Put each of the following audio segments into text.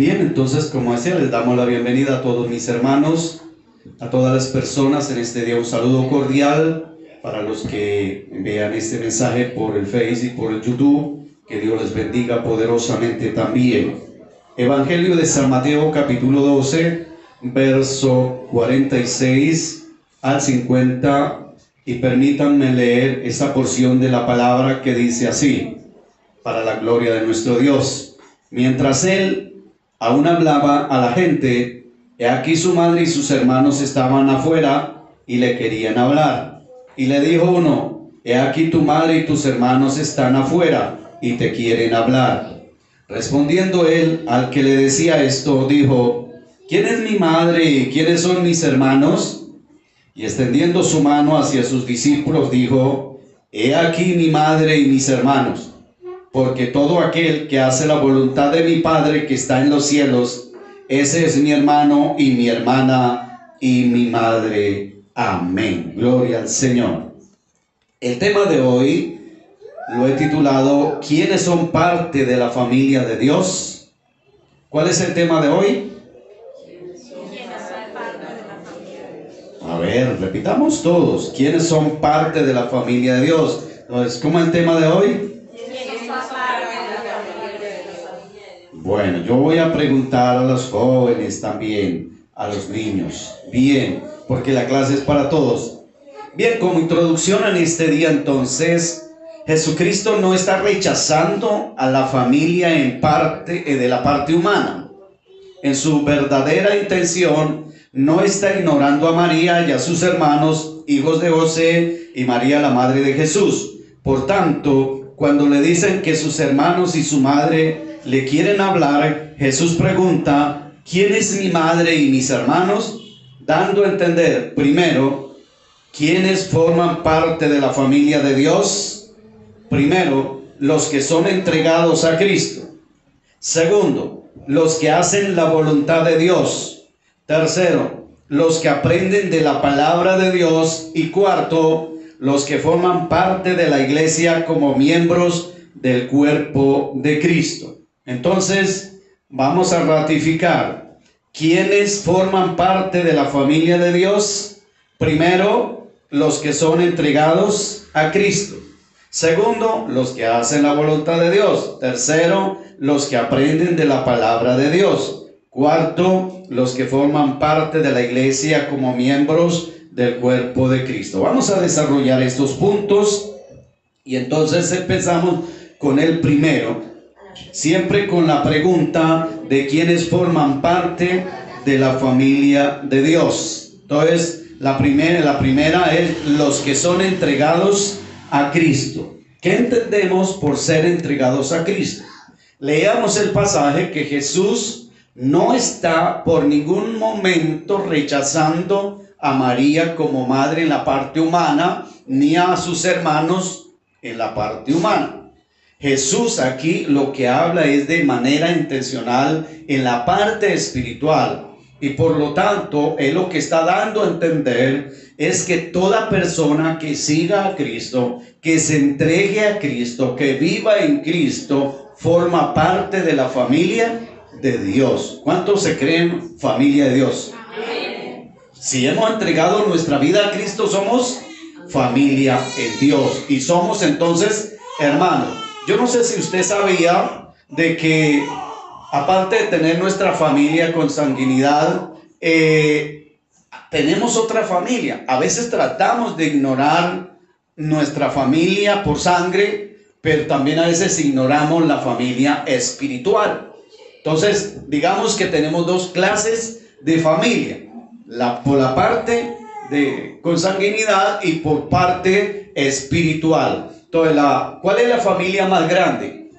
Bien, entonces, como decía, les damos la bienvenida a todos mis hermanos, a todas las personas en este día. Un saludo cordial para los que vean este mensaje por el Face y por el YouTube. Que Dios les bendiga poderosamente también. Evangelio de San Mateo, capítulo 12, verso 46 al 50. Y permítanme leer esa porción de la palabra que dice así, para la gloria de nuestro Dios. Mientras él aún hablaba a la gente, he aquí su madre y sus hermanos estaban afuera y le querían hablar. Y le dijo uno: he aquí tu madre y tus hermanos están afuera y te quieren hablar. Respondiendo él al que le decía esto, dijo: ¿quién es mi madre y quiénes son mis hermanos? Y extendiendo su mano hacia sus discípulos, dijo: he aquí mi madre y mis hermanos. Porque todo aquel que hace la voluntad de mi Padre que está en los cielos, ese es mi hermano y mi hermana y mi madre. Amén. Gloria al Señor. El tema de hoy lo he titulado: ¿quiénes son parte de la familia de Dios? ¿Cuál es el tema de hoy? A ver, repitamos todos. ¿Quiénes son parte de la familia de Dios? Entonces, ¿cómo es el tema de hoy? Bueno, yo voy a preguntar a los jóvenes también, a los niños. Bien, porque la clase es para todos. Bien, como introducción en este día, entonces, Jesucristo no está rechazando a la familia en parte de la parte humana. En su verdadera intención, no está ignorando a María y a sus hermanos, hijos de José, y María, la madre de Jesús. Por tanto, cuando le dicen que sus hermanos y su madre le quieren hablar, Jesús pregunta: ¿quién es mi madre y mis hermanos? Dando a entender, primero, ¿quiénes forman parte de la familia de Dios? Primero, los que son entregados a Cristo. Segundo, los que hacen la voluntad de Dios. Tercero, los que aprenden de la palabra de Dios. Y cuarto, los que forman parte de la iglesia como miembros del cuerpo de Cristo. Entonces, vamos a ratificar. ¿Quiénes forman parte de la familia de Dios? Primero, los que son entregados a Cristo. Segundo, los que hacen la voluntad de Dios. Tercero, los que aprenden de la palabra de Dios. Cuarto, los que forman parte de la iglesia como miembros del cuerpo de Cristo. Vamos a desarrollar estos puntos y entonces empezamos con el primero, siempre con la pregunta de quiénes forman parte de la familia de Dios. Entonces, la primera es los que son entregados a Cristo. ¿Qué entendemos por ser entregados a Cristo? Leamos el pasaje que Jesús no está por ningún momento rechazando a María como madre en la parte humana, ni a sus hermanos en la parte humana. Jesús aquí lo que habla es de manera intencional en la parte espiritual. Y por lo tanto, él lo que está dando a entender es que toda persona que siga a Cristo, que se entregue a Cristo, que viva en Cristo, forma parte de la familia de Dios. ¿Cuántos se creen familia de Dios? Amén. Si hemos entregado nuestra vida a Cristo, somos familia en Dios y somos entonces hermanos. Yo no sé si usted sabía de que aparte de tener nuestra familia con sanguinidad, tenemos otra familia. A veces tratamos de ignorar nuestra familia por sangre, pero también a veces ignoramos la familia espiritual. Entonces, digamos que tenemos dos clases de familia, por la parte de consanguinidad y por parte espiritual. Entonces, ¿cuál es la familia más grande?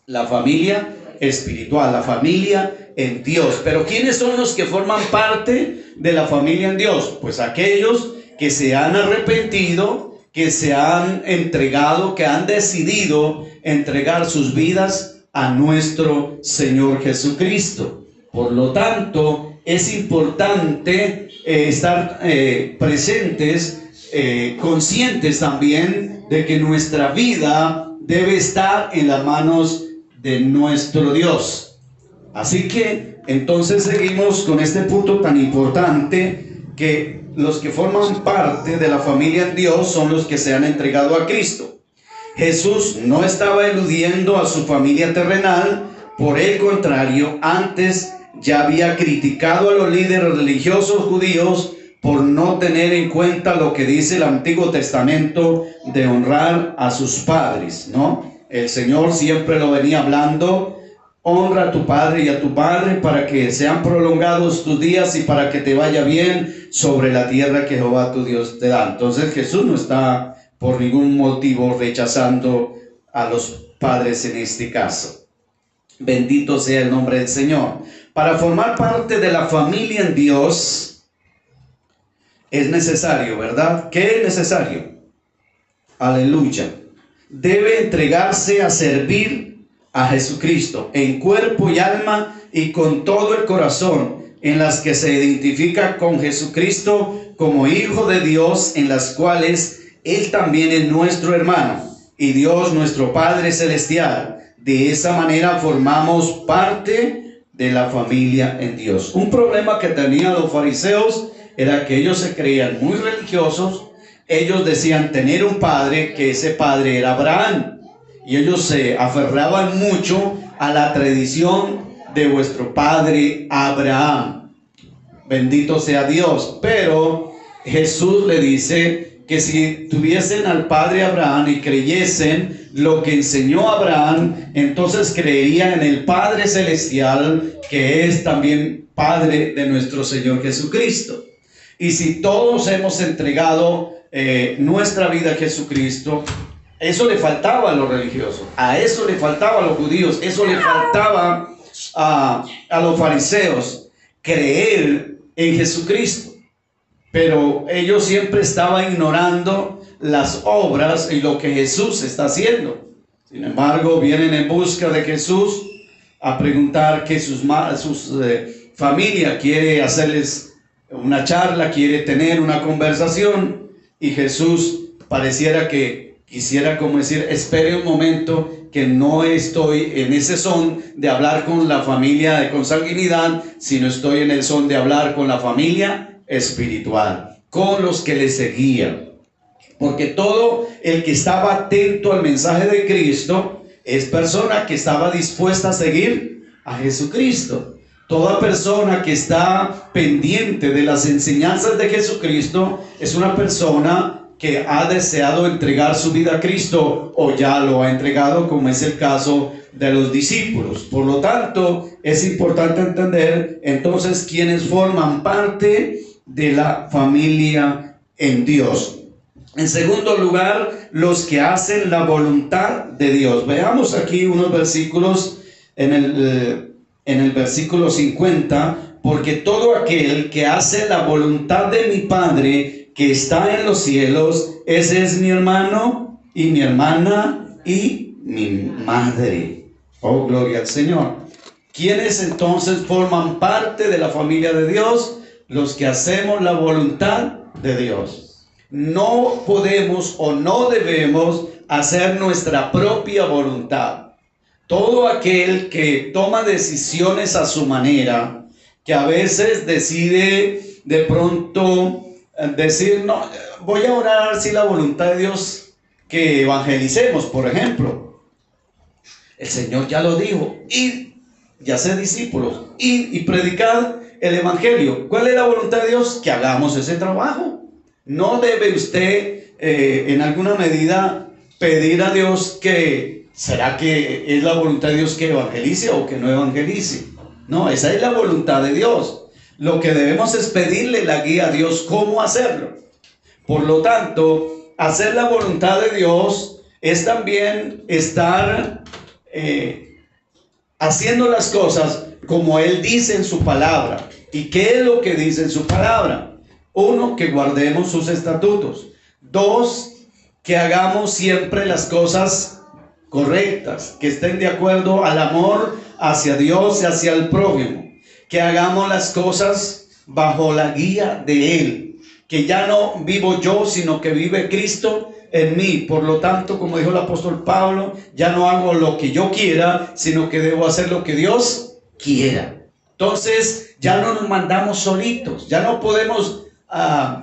La familia espiritual, la familia en Dios. Pero ¿quiénes son los que forman parte de la familia en Dios? Pues aquellos que se han arrepentido, que se han entregado, que han decidido entregar sus vidas a nuestro Señor Jesucristo. Por lo tanto, es importante estar presentes, conscientes también de que nuestra vida debe estar en las manos de nuestro Dios. Así que entonces seguimos con este punto tan importante, que los que forman parte de la familia en Dios son los que se han entregado a Cristo. Jesús no estaba eludiendo a su familia terrenal, por el contrario, antes ya había criticado a los líderes religiosos judíos por no tener en cuenta lo que dice el Antiguo Testamento de honrar a sus padres, ¿no? El Señor siempre lo venía hablando: honra a tu padre y a tu madre para que sean prolongados tus días y para que te vaya bien sobre la tierra que Jehová tu Dios te da. Entonces Jesús no está por ningún motivo rechazando a los padres en este caso. Bendito sea el nombre del Señor. Para formar parte de la familia en Dios es necesario, ¿verdad? ¿Qué es necesario? Aleluya. Debe entregarse a servir a Jesucristo en cuerpo y alma y con todo el corazón, en las que se identifica con Jesucristo como Hijo de Dios, en las cuales Él también es nuestro hermano y Dios nuestro Padre Celestial. De esa manera formamos parte de la familia en Dios. Un problema que tenían los fariseos era que ellos se creían muy religiosos. Ellos decían tener un padre, que ese padre era Abraham, y ellos se aferraban mucho a la tradición de vuestro padre Abraham. Bendito sea Dios. Pero Jesús le dice que si tuviesen al padre Abraham y creyesen lo que enseñó Abraham, entonces creerían en el Padre Celestial, que es también Padre de nuestro Señor Jesucristo. Y si todos hemos entregado nuestra vida a Jesucristo, eso le faltaba a los religiosos, a eso le faltaba a los judíos, eso le faltaba a los fariseos, creer en Jesucristo. Pero ellos siempre estaban ignorando las obras y lo que Jesús está haciendo. Sin embargo, vienen en busca de Jesús a preguntar que sus familia quiere hacerles una charla, quiere tener una conversación, y Jesús pareciera que quisiera como decir: espere un momento, que no estoy en ese son de hablar con la familia de consanguinidad, sino estoy en el son de hablar con la familia espiritual, con los que le seguían. Porque todo el que estaba atento al mensaje de Cristo es persona que estaba dispuesta a seguir a Jesucristo. Toda persona que está pendiente de las enseñanzas de Jesucristo es una persona que ha deseado entregar su vida a Cristo, o ya lo ha entregado, como es el caso de los discípulos. Por lo tanto, es importante entender entonces quiénes forman parte de la familia en Dios. En segundo lugar, los que hacen la voluntad de Dios. Veamos aquí unos versículos en el versículo 50. Porque todo aquel que hace la voluntad de mi Padre que está en los cielos, ese es mi hermano y mi hermana y mi madre. Oh, gloria al Señor. ¿Quiénes entonces forman parte de la familia de Dios? Los que hacemos la voluntad de Dios. No podemos o no debemos hacer nuestra propia voluntad. Todo aquel que toma decisiones a su manera, que a veces decide de pronto decir: no, voy a orar si la voluntad de Dios que evangelicemos, por ejemplo. El Señor ya lo dijo: id y haced discípulos, id y predicad el evangelio. ¿Cuál es la voluntad de Dios? Que hagamos ese trabajo. No debe usted en alguna medida pedir a Dios que, ¿será que es la voluntad de Dios que evangelice o que no evangelice? No, esa es la voluntad de Dios. Lo que debemos es pedirle la guía a Dios cómo hacerlo. Por lo tanto, hacer la voluntad de Dios es también estar haciendo las cosas como Él dice en su palabra. ¿Y qué es lo que dice en su palabra? 1, que guardemos sus estatutos. 2, que hagamos siempre las cosas correctas, que estén de acuerdo al amor hacia Dios y hacia el prójimo. Que hagamos las cosas bajo la guía de Él. Que ya no vivo yo, sino que vive Cristo en mí. Por lo tanto, como dijo el apóstol Pablo, ya no hago lo que yo quiera, sino que debo hacer lo que Dios quiera. Entonces ya no nos mandamos solitos, ya no podemos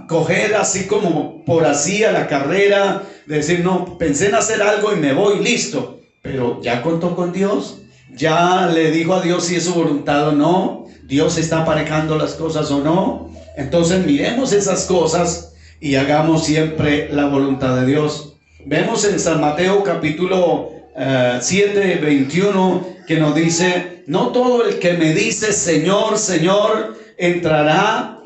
coger así como por así a la carrera, decir no, pensé en hacer algo y me voy, listo, pero ya contó con Dios, ya le dijo a Dios si es su voluntad o no, Dios está aparejando las cosas o no. Entonces miremos esas cosas y hagamos siempre la voluntad de Dios. Vemos en San Mateo capítulo 7, 21 que nos dice: no todo el que me dice Señor, Señor entrará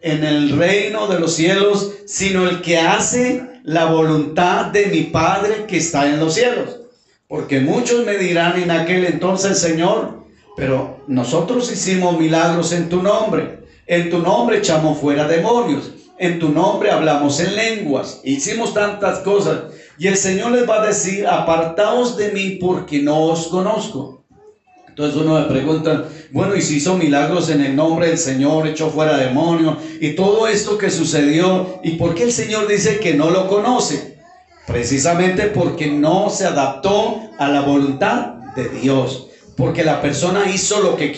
en el reino de los cielos, sino el que hace la voluntad de mi Padre que está en los cielos. Porque muchos me dirán en aquel entonces: Señor, pero nosotros hicimos milagros en tu nombre echamos fuera demonios, en tu nombre hablamos en lenguas, hicimos tantas cosas. Y el Señor les va a decir: apartaos de mí porque no os conozco. Entonces uno me pregunta, bueno, y si hizo milagros en el nombre del Señor, echó fuera demonios y todo esto que sucedió, ¿y por qué el Señor dice que no lo conoce? Precisamente porque no se adaptó a la voluntad de Dios, porque la persona hizo lo que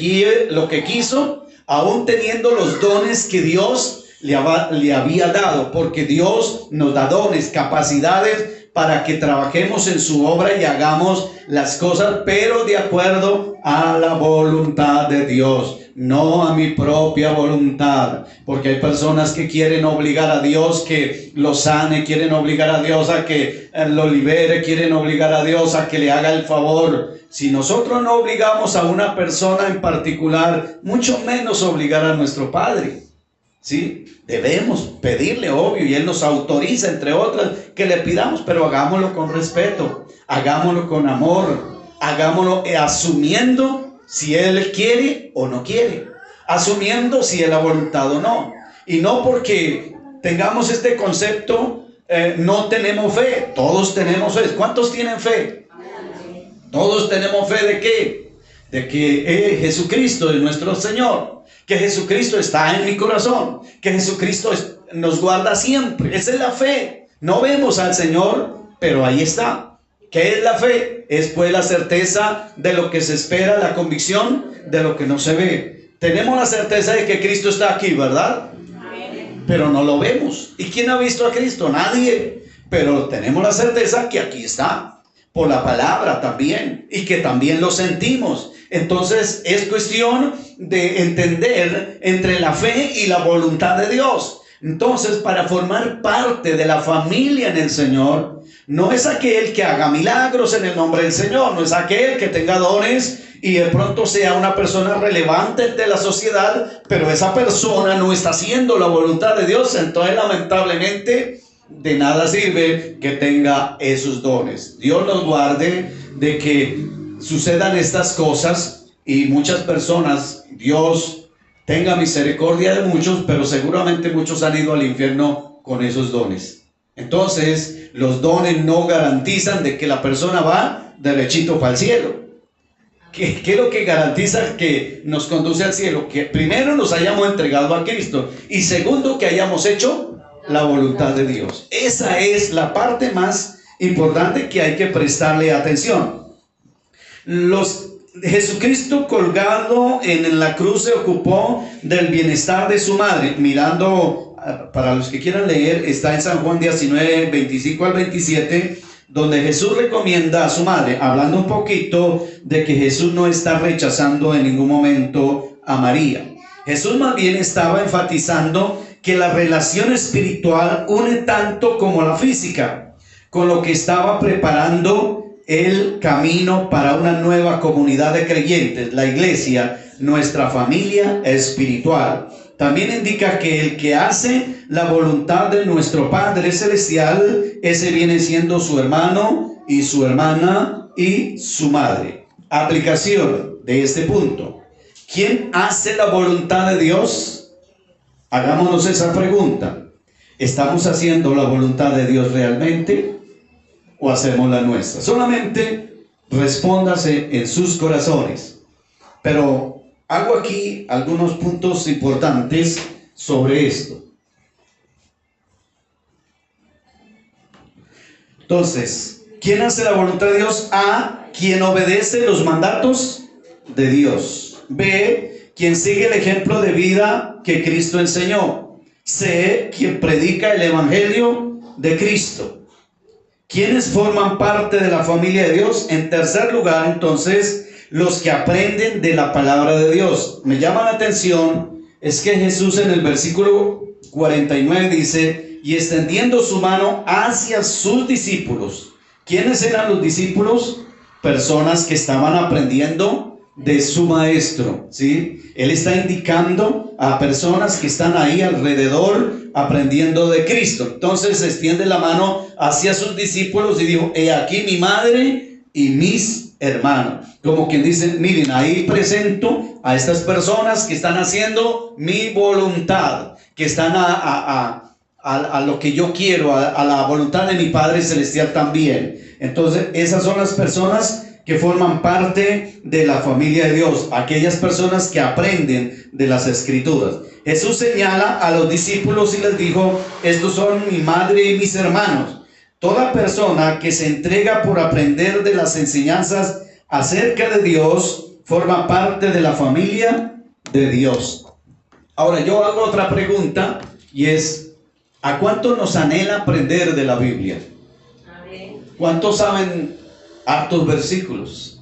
quiso, aún teniendo los dones que Dios le había dado, porque Dios nos da dones, capacidades para que trabajemos en su obra y hagamos las cosas, pero de acuerdo a la voluntad de Dios, no a mi propia voluntad. Porque hay personas que quieren obligar a Dios que lo sane, quieren obligar a Dios a que lo libere, quieren obligar a Dios a que le haga el favor. Si nosotros no obligamos a una persona en particular, mucho menos obligar a nuestro Padre. Sí, debemos pedirle, obvio, y Él nos autoriza, entre otras, que le pidamos, pero hagámoslo con respeto, hagámoslo con amor, hagámoslo asumiendo si Él quiere o no quiere, asumiendo si es la voluntad o no, y no porque tengamos este concepto, no tenemos fe. Todos tenemos fe. ¿Cuántos tienen fe? Todos tenemos fe ¿de qué? De que Jesucristo es nuestro Señor, que Jesucristo está en mi corazón, que Jesucristo nos guarda siempre. Esa es la fe. No vemos al Señor, pero ahí está. ¿Qué es la fe? Es pues la certeza de lo que se espera, la convicción de lo que no se ve. Tenemos la certeza de que Cristo está aquí, ¿verdad? Pero no lo vemos. ¿Y quién ha visto a Cristo? Nadie. Pero tenemos la certeza que aquí está, por la palabra también, y que también lo sentimos. Entonces es cuestión de entender entre la fe y la voluntad de Dios. Entonces, para formar parte de la familia en el Señor, no es aquel que haga milagros en el nombre del Señor, no es aquel que tenga dones y de pronto sea una persona relevante de la sociedad, pero esa persona no está haciendo la voluntad de Dios. Entonces, lamentablemente, de nada sirve que tenga esos dones. Dios nos guarde de que sucedan estas cosas y muchas personas, Dios tenga misericordia de muchos, pero seguramente muchos han ido al infierno con esos dones. Entonces, los dones no garantizan de que la persona va derechito para el cielo. ¿Qué es lo que garantiza que nos conduce al cielo? Que primero nos hayamos entregado a Cristo y segundo que hayamos hecho la voluntad de Dios. Esa es la parte más importante que hay que prestarle atención. Jesucristo colgado en la cruz se ocupó del bienestar de su madre. Mirando, para los que quieran leer, está en San Juan 19, 25 al 27, donde Jesús recomienda a su madre, hablando un poquito de que Jesús no está rechazando en ningún momento a María. Jesús más bien estaba enfatizando que la relación espiritual une tanto como la física, con lo que estaba preparando el camino para una nueva comunidad de creyentes, la iglesia, nuestra familia espiritual. También indica que el que hace la voluntad de nuestro Padre Celestial, ese viene siendo su hermano y su hermana y su madre. Aplicación de este punto: ¿quién hace la voluntad de Dios? Hagámonos esa pregunta. ¿Estamos haciendo la voluntad de Dios realmente o hacemos la nuestra? Solamente respóndase en sus corazones. Pero hago aquí algunos puntos importantes sobre esto. Entonces, ¿quién hace la voluntad de Dios? A quien obedece los mandatos de Dios. B, quien sigue el ejemplo de vida que Cristo enseñó. C, quien predica el evangelio de Cristo. ¿Quiénes forman parte de la familia de Dios? En tercer lugar, entonces, los que aprenden de la palabra de Dios. Me llama la atención, es que Jesús en el versículo 49 dice, y extendiendo su mano hacia sus discípulos. ¿Quiénes eran los discípulos? Personas que estaban aprendiendo de su maestro, ¿sí? Él está indicando a personas que están ahí alrededor aprendiendo de Cristo. Entonces extiende la mano hacia sus discípulos y dijo, he aquí mi madre y mis hermanos. Como quien dice, miren, ahí presento a estas personas que están haciendo mi voluntad, que están a lo que yo quiero, a la voluntad de mi Padre Celestial también. Entonces esas son las personas que forman parte de la familia de Dios, aquellas personas que aprenden de las Escrituras. Jesús señala a los discípulos y les dijo, estos son mi madre y mis hermanos. Toda persona que se entrega por aprender de las enseñanzas acerca de Dios forma parte de la familia de Dios. Ahora yo hago otra pregunta y es, ¿a cuánto nos anhela aprender de la Biblia? ¿Cuántos saben hartos versículos?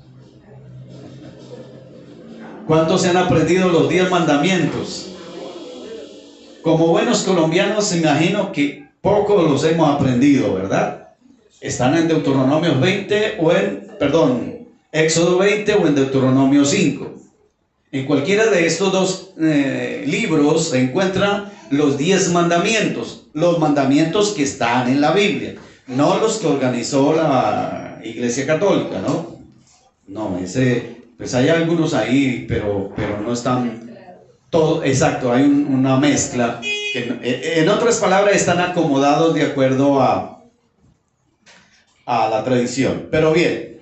¿Cuántos se han aprendido los 10 mandamientos? Como buenos colombianos, imagino que pocos los hemos aprendido, ¿verdad? Están en Deuteronomio 20 o Éxodo 20 o en Deuteronomio 5. En cualquiera de estos dos libros se encuentran los 10 mandamientos, los mandamientos que están en la Biblia, no los que organizó la Iglesia Católica, ¿no? No, pues hay algunos ahí, pero no están todo, exacto, hay una mezcla, que en otras palabras están acomodados de acuerdo a la tradición. Pero bien,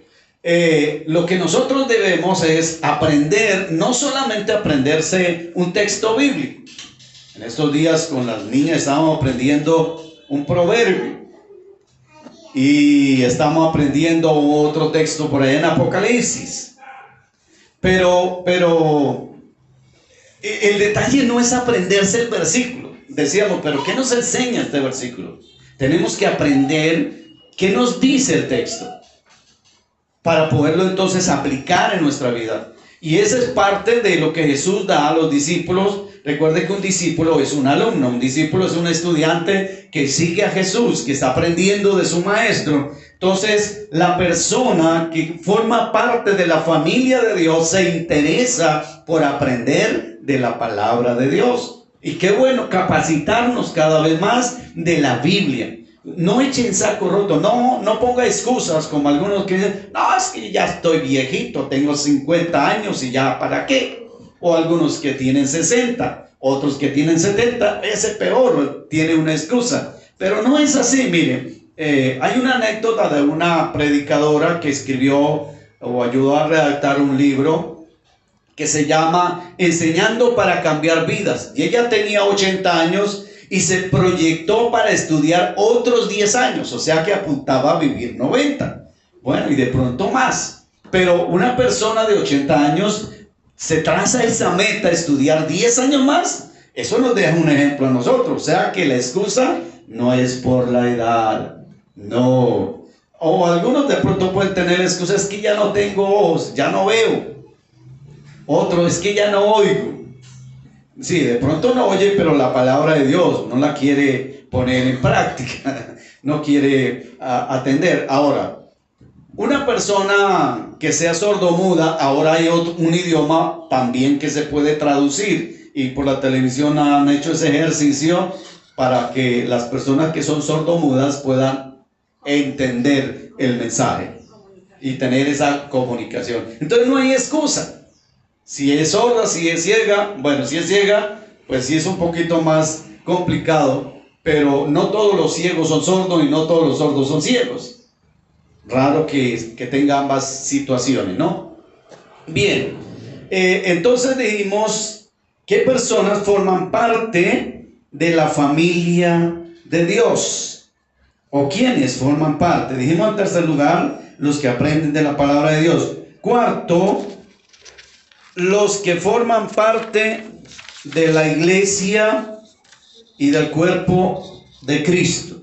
lo que nosotros debemos es aprender, no solamente aprenderse un texto bíblico. En estos días con las niñas estamos aprendiendo un proverbio y estamos aprendiendo otro texto por ahí en Apocalipsis. Pero el detalle no es aprenderse el versículo. Decíamos, pero ¿qué nos enseña este versículo? Tenemos que aprender qué nos dice el texto para poderlo entonces aplicar en nuestra vida. Y esa es parte de lo que Jesús da a los discípulos. Recuerde que un discípulo es un alumno, un discípulo es un estudiante que sigue a Jesús, que está aprendiendo de su maestro. Entonces, la persona que forma parte de la familia de Dios se interesa por aprender de la palabra de Dios. Y qué bueno capacitarnos cada vez más de la Biblia. No echen saco roto, no ponga excusas como algunos que dicen, no, es que ya estoy viejito, tengo 50 años y ya, ¿para qué? O algunos que tienen 60, otros que tienen 70, ese peor, tiene una excusa. Pero no es así, miren. Hay una anécdota de una predicadora que escribió o ayudó a redactar un libro que se llama Enseñando para Cambiar Vidas. Y ella tenía 80 años y se proyectó para estudiar otros 10 años, o sea que apuntaba a vivir 90. Bueno, y de pronto más. Pero una persona de 80 años se traza esa meta, estudiar 10 años más. Eso nos deja un ejemplo a nosotros. O sea que la excusa no es por la edad, no. O algunos de pronto pueden tener excusas, es que ya no tengo ojos, ya no veo. Otro, es que ya no oigo. Sí, de pronto no oye, pero la palabra de Dios no la quiere poner en práctica, no quiere atender. Ahora, una persona que sea sordomuda, ahora hay un idioma también que se puede traducir, y por la televisión han hecho ese ejercicio para que las personas que son sordomudas puedan entender el mensaje y tener esa comunicación. Entonces no hay excusa. Si es sorda, si es ciega, bueno, si es ciega, pues sí es un poquito más complicado, pero no todos los ciegos son sordos y no todos los sordos son ciegos. Raro que tenga ambas situaciones, ¿no? Bien, entonces dijimos, ¿qué personas forman parte de la familia de Dios? ¿O quiénes forman parte? Dijimos en tercer lugar, los que aprenden de la palabra de Dios. Cuarto, los que forman parte de la iglesia y del cuerpo de Cristo.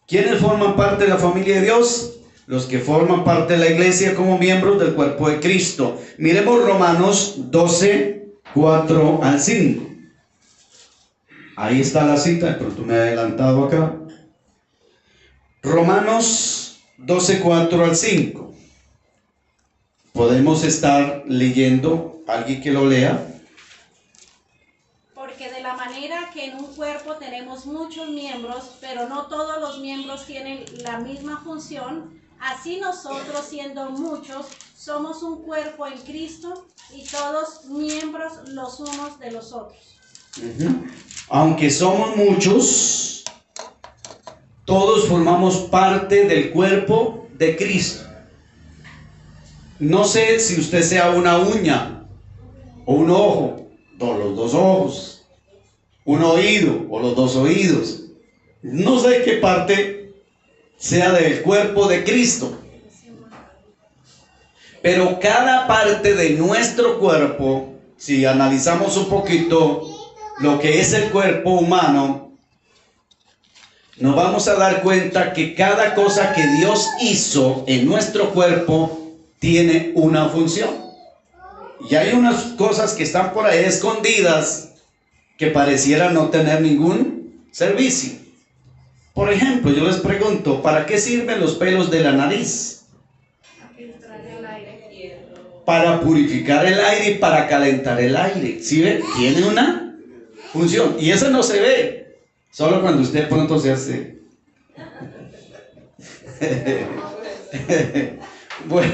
¿Quiénes forman parte de la familia de Dios? Los que forman parte de la iglesia como miembros del cuerpo de Cristo. Miremos Romanos 12, 4 al 5. Ahí está la cita, de pronto me he adelantado acá. Romanos 12, 4 al 5. Podemos estar leyendo, alguien que lo lea. Porque de la manera que en un cuerpo tenemos muchos miembros, pero no todos los miembros tienen la misma función, así nosotros, siendo muchos, somos un cuerpo en Cristo y todos miembros los unos de los otros. Aunque somos muchos, todos formamos parte del cuerpo de Cristo. No sé si usted sea una uña o un ojo, o los dos ojos, un oído o los dos oídos. No sé qué parte sea del cuerpo de Cristo. Pero cada parte de nuestro cuerpo, si analizamos un poquito lo que es el cuerpo humano, nos vamos a dar cuenta que cada cosa que Dios hizo en nuestro cuerpo tiene una función. Y hay unas cosas que están por ahí escondidas que parecieran no tener ningún servicio. Por ejemplo, yo les pregunto, ¿para qué sirven los pelos de la nariz? Para purificar el aire y para calentar el aire. ¿Sí ven? Tiene una función. Y eso no se ve. Solo cuando usted pronto se hace. Bueno,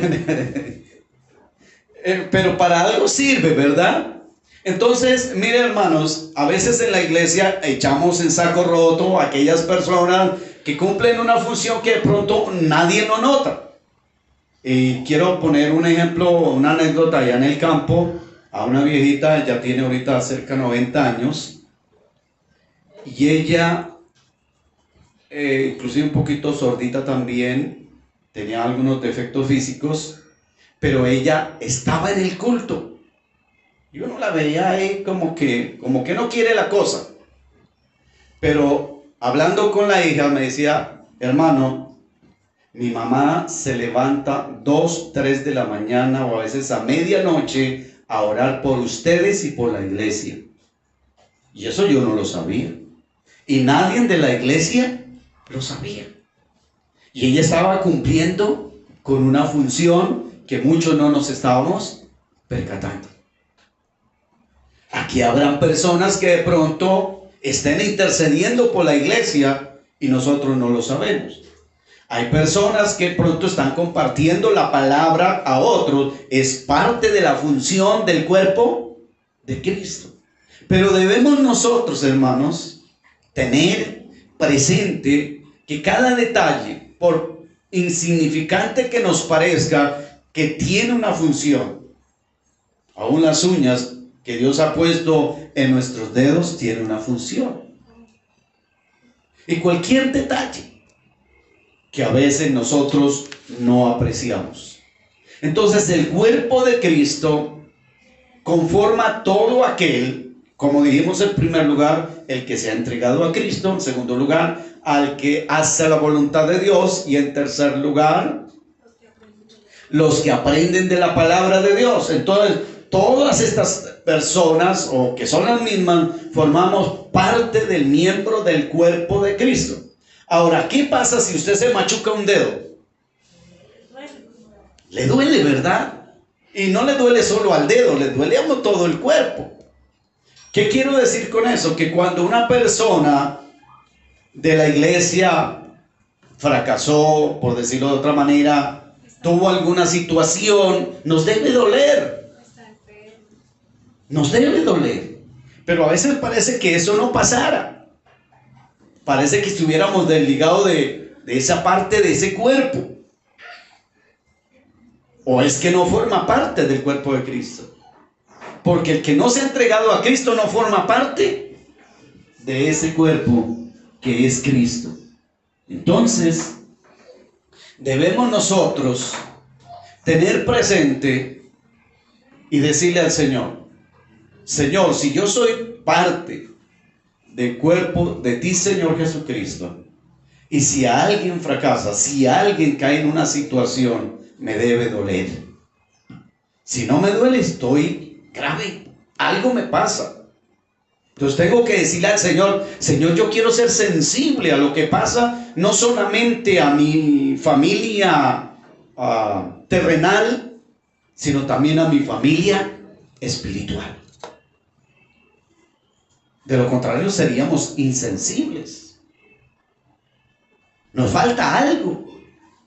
pero para algo sirve, ¿verdad? Entonces, mire hermanos, a veces en la iglesia echamos en saco roto a aquellas personas que cumplen una función que de pronto nadie lo nota. Y quiero poner un ejemplo, una anécdota allá en el campo, a una viejita, ya tiene ahorita cerca de 90 años, y ella, inclusive un poquito sordita también, tenía algunos defectos físicos, pero ella estaba en el culto. Y uno la veía ahí como que no quiere la cosa. Pero hablando con la hija me decía, hermano, mi mamá se levanta 2, 3 de la mañana o a veces a medianoche a orar por ustedes y por la iglesia. Y eso yo no lo sabía. Y nadie de la iglesia lo sabía. Y ella estaba cumpliendo con una función que muchos no nos estábamos percatando. Aquí habrán personas que de pronto estén intercediendo por la iglesia y nosotros no lo sabemos. Hay personas que pronto están compartiendo la palabra a otros. Es parte de la función del cuerpo de Cristo. Pero debemos nosotros, hermanos, tener presente que cada detalle, por insignificante que nos parezca, que tiene una función. Aún las uñas que Dios ha puesto en nuestros dedos tienen una función. Y cualquier detalle que a veces nosotros no apreciamos. Entonces el cuerpo de Cristo conforma todo aquel, como dijimos en primer lugar, el que se ha entregado a Cristo; en segundo lugar, al que hace la voluntad de Dios; y en tercer lugar, los que aprenden de la palabra de Dios. Entonces todas estas personas, o que son las mismas, formamos parte del miembro del cuerpo de Cristo. Ahora, ¿qué pasa si usted se machuca un dedo? Le duele, ¿verdad? Y no le duele solo al dedo, le duele a todo el cuerpo. ¿Qué quiero decir con eso? Que cuando una persona de la iglesia fracasó, por decirlo de otra manera, tuvo alguna situación, nos debe doler. Nos debe doler. Pero a veces parece que eso no pasara. Parece que estuviéramos desligados de esa parte de ese cuerpo. O es que no forma parte del cuerpo de Cristo. Porque el que no se ha entregado a Cristo no forma parte de ese cuerpo que es Cristo. Entonces, debemos nosotros tener presente y decirle al Señor: Señor, si yo soy parte del cuerpo de ti, Señor Jesucristo, y si alguien fracasa, si alguien cae en una situación, me debe doler. Si no me duele, estoy grave, algo me pasa. Entonces tengo que decirle al Señor: Señor, yo quiero ser sensible a lo que pasa, no solamente a mi familia terrenal, sino también a mi familia espiritual. De lo contrario, seríamos insensibles. Nos falta algo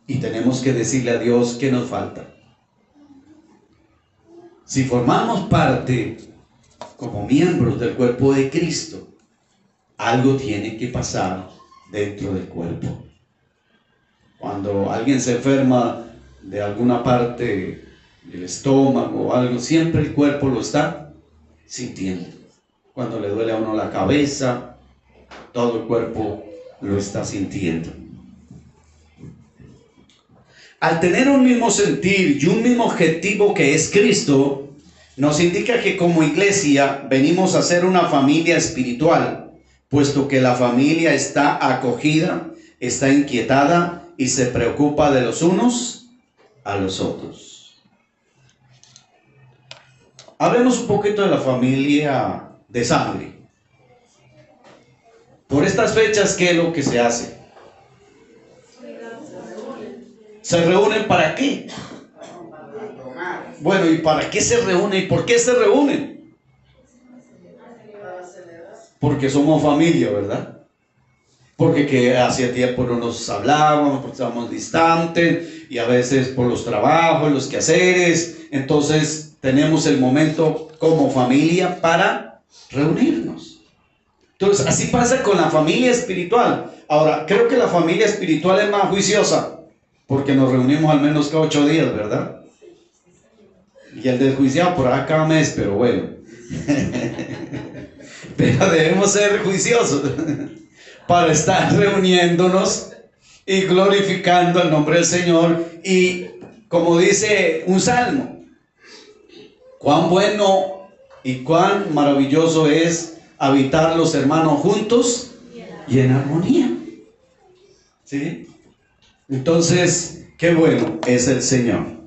y tenemos que decirle a Dios que nos falta. Si formamos parte como miembros del cuerpo de Cristo, algo tiene que pasar dentro del cuerpo. Cuando alguien se enferma de alguna parte del estómago o algo, siempre el cuerpo lo está sintiendo. Cuando le duele a uno la cabeza, todo el cuerpo lo está sintiendo. Al tener un mismo sentir y un mismo objetivo que es Cristo, nos indica que como iglesia venimos a ser una familia espiritual, puesto que la familia está acogida, está inquietada y se preocupa de los unos a los otros. Hablemos un poquito de la familia de sangre. Por estas fechas, ¿qué es lo que se hace? ¿Se reúnen para qué? Bueno, ¿y para qué se reúnen? ¿Y por qué se reúnen? Porque somos familia, ¿verdad? Porque que hacía tiempo no nos hablábamos, porque estábamos distantes, y a veces por los trabajos, los quehaceres. Entonces tenemos el momento como familia para reunirnos. Entonces así pasa con la familia espiritual. Ahora, creo que la familia espiritual es más juiciosa, porque nos reunimos al menos cada 8 días, ¿verdad? Y el desjuiciado por acá cada mes, pero bueno. Pero debemos ser juiciosos para estar reuniéndonos y glorificando el nombre del Señor. Y como dice un salmo, cuán bueno y cuán maravilloso es habitar los hermanos juntos y en armonía. ¿Sí? Entonces, qué bueno es el Señor.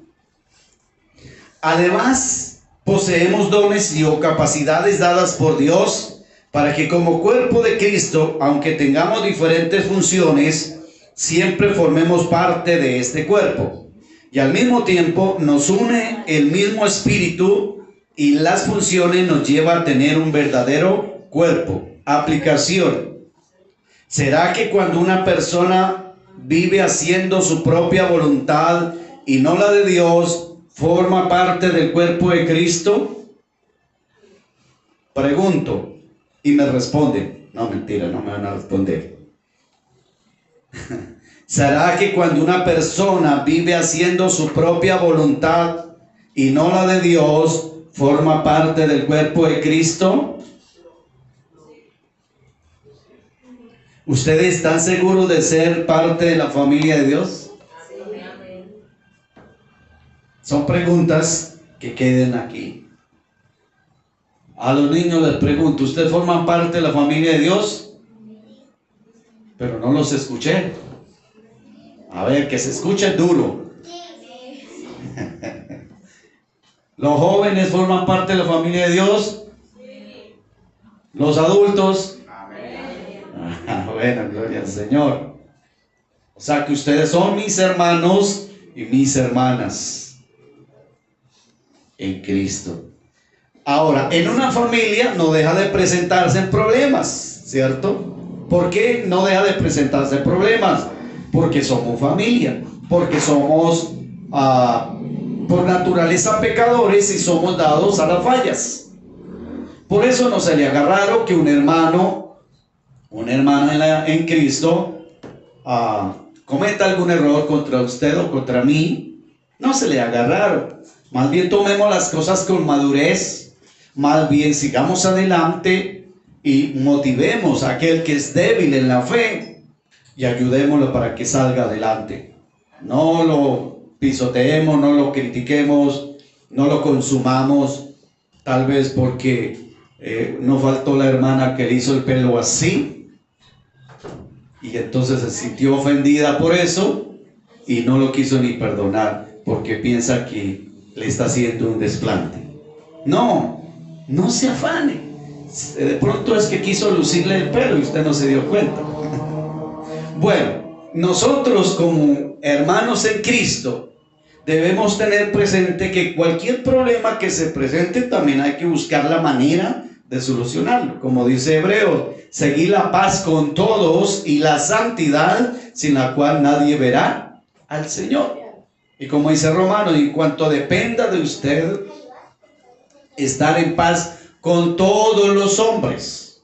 Además, poseemos dones o capacidades dadas por Dios para que como cuerpo de Cristo, aunque tengamos diferentes funciones, siempre formemos parte de este cuerpo. Y al mismo tiempo nos une el mismo espíritu y las funciones nos llevan a tener un verdadero cuerpo. Aplicación. ¿Será que cuando una persona vive haciendo su propia voluntad y no la de Dios, forma parte del cuerpo de Cristo? Pregunto y me responden. No, mentira, no me van a responder. ¿Será que cuando una persona vive haciendo su propia voluntad y no la de Dios, forma parte del cuerpo de Cristo? ¿Ustedes están seguros de ser parte de la familia de Dios? Son preguntas que queden aquí. A los niños les pregunto: ¿ustedes forman parte de la familia de Dios? Pero no los escuché. A ver, que se escuche duro. ¿Los jóvenes forman parte de la familia de Dios? ¿Los adultos? Bueno, gloria al Señor. O sea que ustedes son mis hermanos y mis hermanas en Cristo. Ahora, en una familia no deja de presentarse problemas, ¿cierto? ¿Por qué no deja de presentarse problemas? Porque somos familia, porque somos por naturaleza pecadores y somos dados a las fallas. Por eso no se le haga raro que un hermano, una hermana en Cristo cometa algún error contra usted o contra mí. No se le haga raro. Más bien tomemos las cosas con madurez, más bien sigamos adelante y motivemos a aquel que es débil en la fe y ayudémoslo para que salga adelante. No lo pisoteemos, no lo critiquemos, no lo consumamos, tal vez porque no faltó la hermana que le hizo el pelo así, y entonces se sintió ofendida por eso, y no lo quiso ni perdonar, porque piensa que le está haciendo un desplante. No, no se afane. De pronto es que quiso lucirle el pelo y usted no se dio cuenta. Bueno, nosotros como hermanos en Cristo debemos tener presente que cualquier problema que se presente también hay que buscar la manera de solucionarlo. Como dice Hebreos, seguir la paz con todos y la santidad sin la cual nadie verá al Señor. Y como dice Romanos, en cuanto dependa de usted, estar en paz con todos los hombres.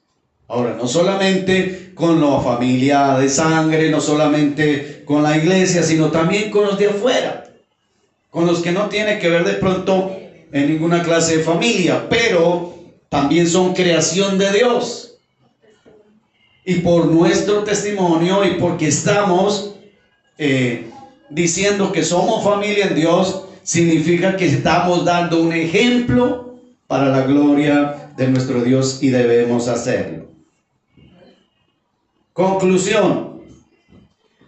Ahora, no solamente con la familia de sangre, no solamente con la iglesia, sino también con los de afuera, con los que no tienen que ver de pronto en ninguna clase de familia, pero también son creación de Dios. Y por nuestro testimonio y porque estamos diciendo que somos familia en Dios, significa que estamos dando un ejemplo para la gloria de nuestro Dios y debemos hacerlo. Conclusión: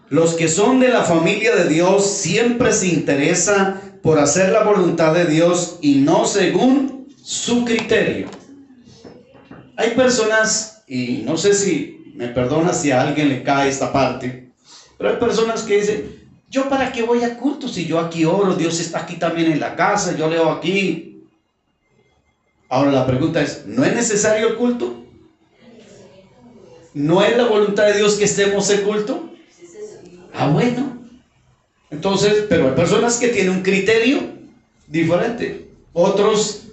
los que son de la familia de Dios siempre se interesan por hacer la voluntad de Dios y no según su criterio. Hay personas, y no sé si me perdona si a alguien le cae esta parte, pero hay personas que dicen: ¿yo para qué voy a culto si yo aquí oro? Dios está aquí también en la casa, yo leo aquí. Ahora la pregunta es: ¿no es necesario el culto? ¿No es la voluntad de Dios que estemos en culto? Ah, bueno. Entonces, pero hay personas que tienen un criterio diferente. Otros,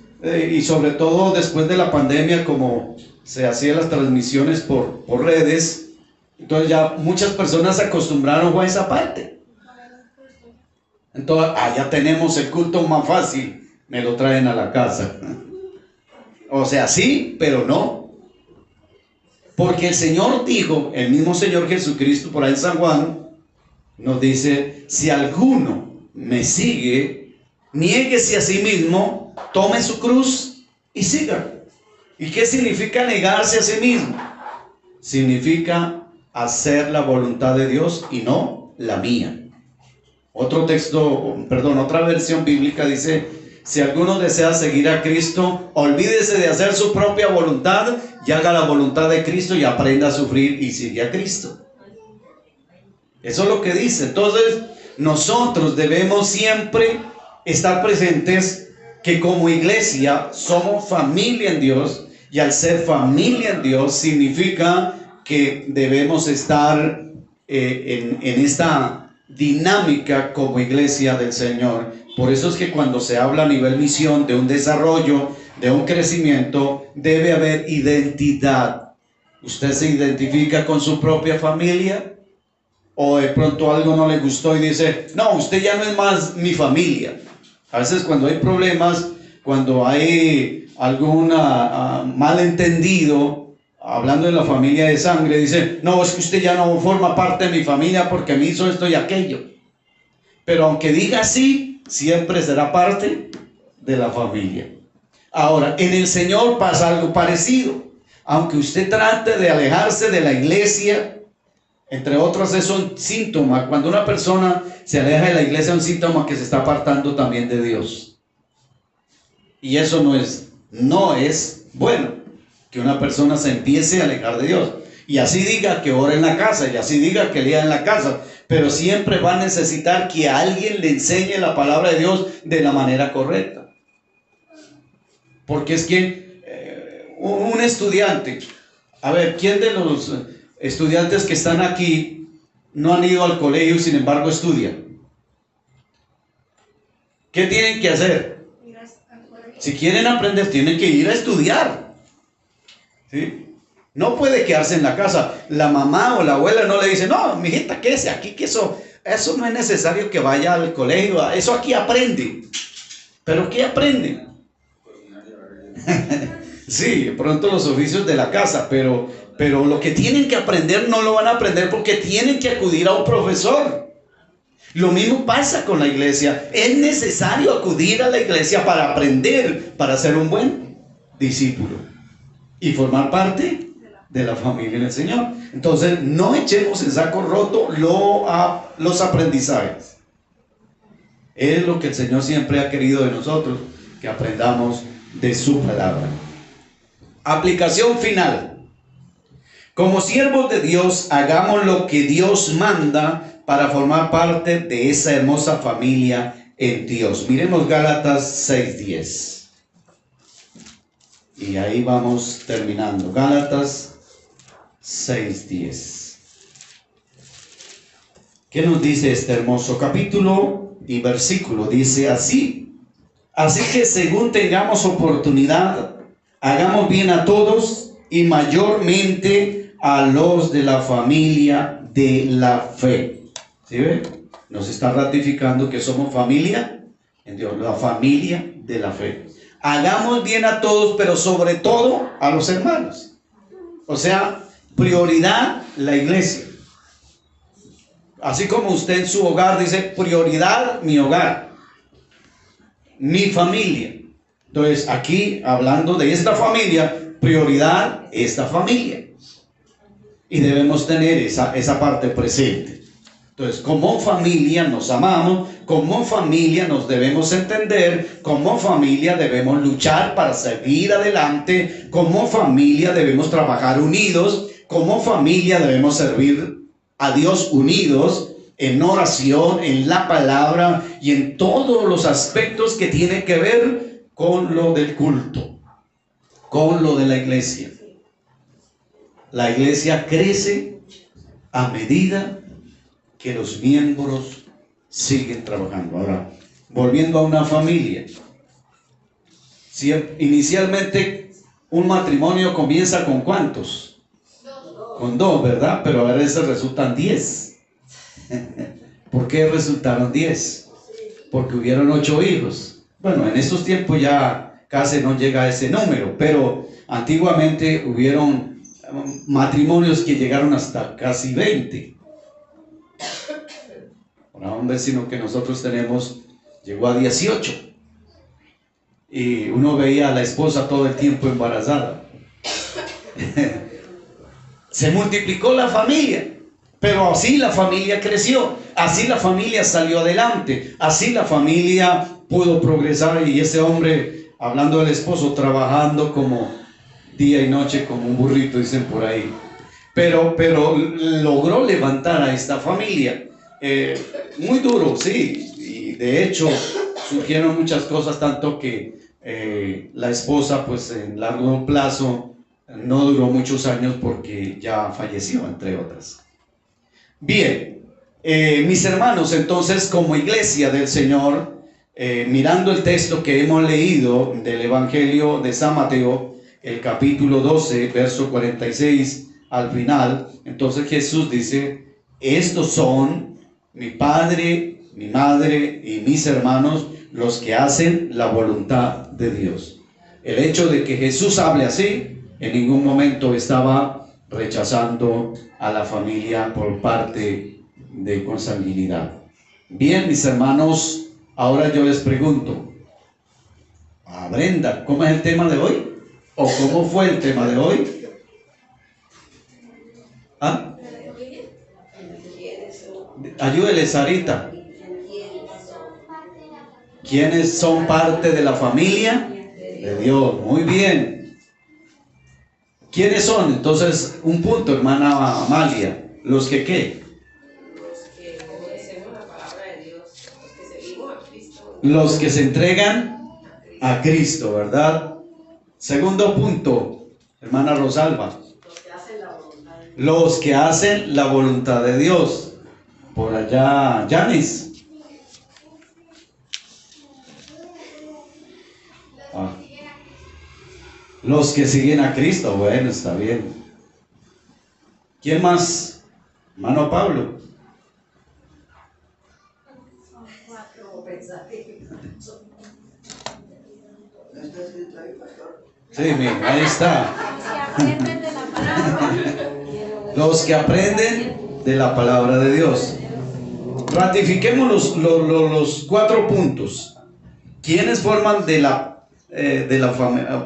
y sobre todo después de la pandemia, como se hacían las transmisiones por redes, entonces ya muchas personas se acostumbraron a esa parte. Entonces, ya tenemos el culto más fácil, me lo traen a la casa. O sea, sí, pero no. Porque el Señor dijo, el mismo Señor Jesucristo por ahí en San Juan, nos dice: si alguno me sigue, niéguese a sí mismo, tome su cruz y siga. ¿Y qué significa negarse a sí mismo? Significa hacer la voluntad de Dios y no la mía. Otro texto, otra versión bíblica dice: si alguno desea seguir a Cristo, olvídese de hacer su propia voluntad y haga la voluntad de Cristo y aprenda a sufrir y sigue a Cristo. Eso es lo que dice. Entonces, nosotros debemos siempre estar presentes que como iglesia somos familia en Dios, y al ser familia en Dios significa que debemos estar en esta dinámica como iglesia del Señor. Por eso es que cuando se habla a nivel misión de un desarrollo, de un crecimiento, debe haber identidad. ¿Usted se identifica con su propia familia? ¿O de pronto algo no le gustó y dice: no, usted ya no es más mi familia? A veces cuando hay problemas, cuando hay algún malentendido, hablando de la familia de sangre, dice: no, es que usted ya no forma parte de mi familia porque me hizo esto y aquello. Pero aunque diga así, siempre será parte de la familia. Ahora, en el Señor pasa algo parecido. Aunque usted trate de alejarse de la iglesia, entre otros es un síntoma. Cuando una persona se aleja de la iglesia, es un síntoma que se está apartando también de Dios. Y eso no es bueno, que una persona se empiece a alejar de Dios. Y así diga que ora en la casa, y así diga que lea en la casa, pero siempre va a necesitar que alguien le enseñe la palabra de Dios de la manera correcta. Porque es que un estudiante, a ver, ¿quién de los estudiantes que están aquí no han ido al colegio y sin embargo estudian? ¿Qué tienen que hacer? Si quieren aprender, tienen que ir a estudiar, ¿sí? No puede quedarse en la casa. La mamá o la abuela no le dice: no, mijita, quédese aquí, que eso no es necesario que vaya al colegio, eso aquí aprende. ¿Pero qué aprende? Sí, de pronto los oficios de la casa, pero lo que tienen que aprender no lo van a aprender porque tienen que acudir a un profesor. Lo mismo pasa con la iglesia. Es necesario acudir a la iglesia para aprender, para ser un buen discípulo y formar parte de la familia del Señor. Entonces, no echemos en saco roto los aprendizajes. Es lo que el Señor siempre ha querido de nosotros, que aprendamos de su palabra. Aplicación final. Como siervos de Dios, hagamos lo que Dios manda para formar parte de esa hermosa familia en Dios. Miremos Gálatas 6:10. Y ahí vamos terminando. Gálatas 6:10. ¿Qué nos dice este hermoso capítulo y versículo? Dice así que según tengamos oportunidad, hagamos bien a todos y mayormente a los de la familia de la fe. ¿Sí ve? Nos está ratificando que somos familia en Dios, la familia de la fe. Hagamos bien a todos, pero sobre todo a los hermanos. O sea, prioridad la iglesia. Así como usted en su hogar dice, prioridad mi hogar, mi familia. Entonces aquí, hablando de esta familia, prioridad esta familia. Y debemos tener esa parte presente. Entonces, como familia nos amamos, como familia nos debemos entender, como familia debemos luchar para seguir adelante, como familia debemos trabajar unidos, como familia debemos servir a Dios unidos en oración, en la palabra y en todos los aspectos que tienen que ver con lo del culto, con lo de la iglesia. La iglesia crece a medida que los miembros siguen trabajando. Ahora, volviendo a una familia, si inicialmente un matrimonio comienza con ¿cuántos? Con 2, ¿verdad? Pero a veces resultan 10. ¿Por qué resultaron 10? Porque hubieron 8 hijos. Bueno, en estos tiempos ya casi no llega a ese número, pero antiguamente hubieron matrimonios que llegaron hasta casi 20. Un vecino que nosotros tenemos llegó a 18 y uno veía a la esposa todo el tiempo embarazada. Se multiplicó la familia, pero así la familia creció, así la familia salió adelante, así la familia pudo progresar. Y ese hombre, hablando del esposo, trabajando como día y noche como un burrito, dicen por ahí, pero logró levantar a esta familia. Muy duro, sí, y de hecho surgieron muchas cosas, tanto que la esposa pues en largo plazo no duró muchos años porque ya falleció, entre otras. Bien, mis hermanos, entonces como iglesia del Señor, mirando el texto que hemos leído del Evangelio de San Mateo, el capítulo 12, verso 46 al final, entonces Jesús dice: estos son mi padre, mi madre y mis hermanos, los que hacen la voluntad de Dios. El hecho de que Jesús hable así, en ningún momento estaba rechazando a la familia por parte de consanguinidad. Bien, mis hermanos, ahora yo les pregunto a Brenda, ¿cómo es el tema de hoy? ¿O cómo fue el tema de hoy? ¿Ah? Ayúdele, Sarita. ¿Quiénes son parte de la familia de Dios? Muy bien. ¿Quiénes son? Entonces, un punto, hermana Amalia. ¿Los que qué? Los que obedecemos la palabra de Dios, los que seguimos a Cristo. Los que se entregan a Cristo, ¿verdad? Segundo punto, hermana Rosalba. Los que hacen la voluntad de Dios. Por allá, Janis. Los que siguen a Cristo. Bueno, está bien. ¿Quién más? Hermano Pablo. Sí, mira, ahí está. Los que aprenden de la palabra de Dios. Ratifiquemos los 4 puntos. ¿Quiénes forman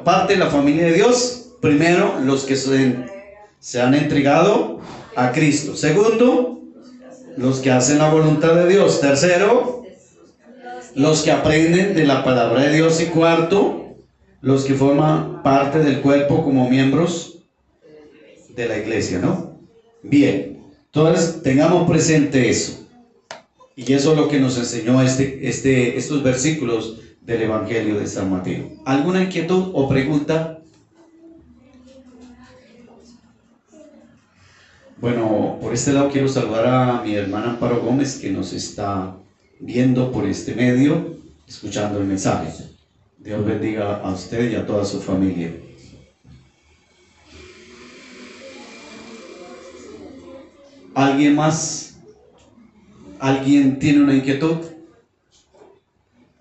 parte de la familia de Dios? Primero, los que se han entregado a Cristo. Segundo, los que hacen la voluntad de Dios. Tercero, los que aprenden de la palabra de Dios. Y cuarto, los que forman parte del cuerpo como miembros de la iglesia, ¿no? Bien, entonces tengamos presente eso. Y eso es lo que nos enseñó estos versículos del Evangelio de San Mateo. ¿Alguna inquietud o pregunta? Bueno, por este lado quiero saludar a mi hermana Amparo Gómez, que nos está viendo por este medio, escuchando el mensaje. Dios bendiga a usted y a toda su familia. ¿Alguien más? ¿Alguien tiene una inquietud?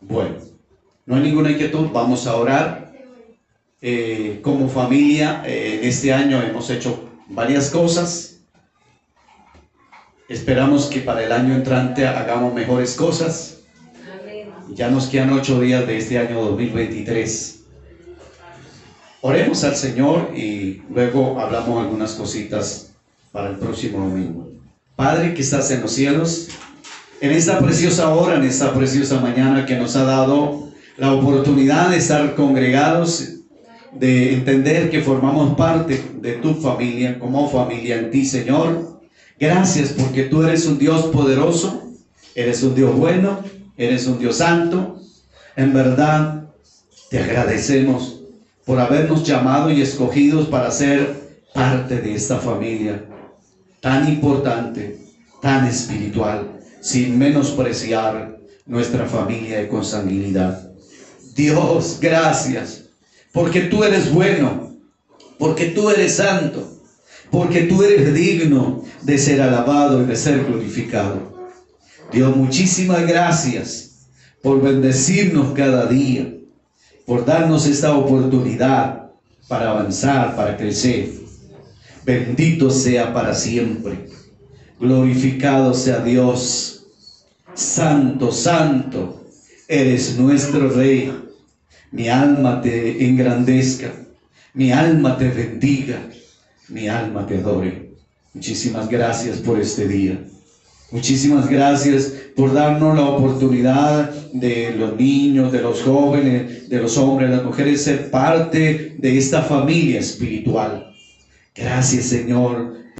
Bueno, no hay ninguna inquietud, vamos a orar. Como familia, en este año hemos hecho varias cosas. Esperamos que para el año entrante hagamos mejores cosas. Ya nos quedan 8 días de este año 2023. Oremos al Señor y luego hablamos algunas cositas para el próximo domingo. Padre que estás en los cielos, en esta preciosa hora, en esta preciosa mañana que nos ha dado la oportunidad de estar congregados, de entender que formamos parte de tu familia, como familia en ti, Señor. Gracias porque tú eres un Dios poderoso, eres un Dios bueno, eres un Dios santo. En verdad, te agradecemos por habernos llamado y escogidos para ser parte de esta familia tan importante, tan espiritual, sin menospreciar nuestra familia de consanguinidad. Dios, gracias, porque tú eres bueno, porque tú eres santo, porque tú eres digno de ser alabado y de ser glorificado. Dios, muchísimas gracias por bendecirnos cada día, por darnos esta oportunidad para avanzar, para crecer. Bendito sea para siempre. Glorificado sea Dios. Santo, santo, eres nuestro Rey. Mi alma te engrandezca, mi alma te bendiga, mi alma te adore. Muchísimas gracias por este día. Muchísimas gracias por darnos la oportunidad de los niños, de los jóvenes, de los hombres, de las mujeres, ser parte de esta familia espiritual. Gracias, Señor,